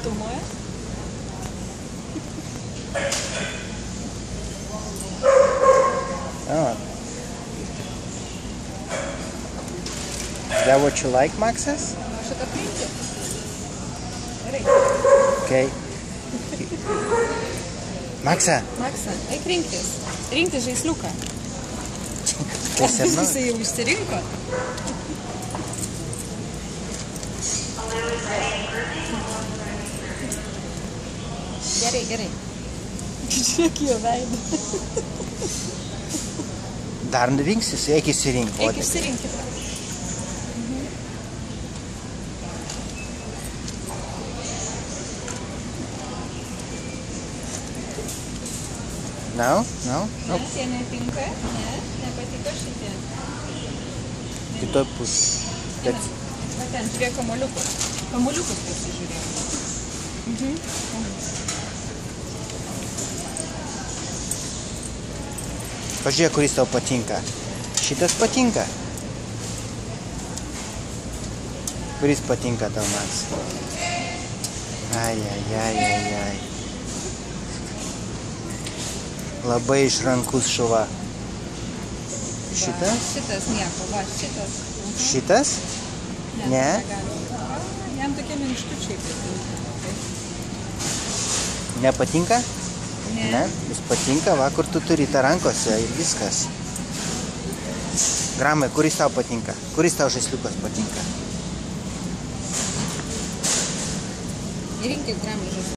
Filmuoja? Oh. Is that what you like, Maxas? Šitą priimti? Gerai. Okay. Maksa. Maksa, eik rinktis. Rinktis žaisliuką. Kas ir Jisai jau išsirinko. Gerai, gerai. Žiūrėk jo veidą. Dar rinksis, eik išsirink. Eik išsirinkti. No? No? Ne, tie netinka. Ne, nepatiko šitie. Kitoj pusė. Va ten, žiūrėk kamuoliukus. Kamuoliukus pasižiūrėk. Pažiūrėk, kuris tau patinka. Šitas patinka. Kuris patinka tau, Max? Ai. Labai išrankus šuva. Šitas? Šitas nieko, va, šitas. Šitas? Ne? Jam tokie minkštučiai patinka. Nepatinka? Ne. Jis patinka, va, kur tu turi tą rankose ir viskas. Gramai, kuris tau patinka? Kuris tau žaisliukas patinka? Rinkis Gramai žaisliuką.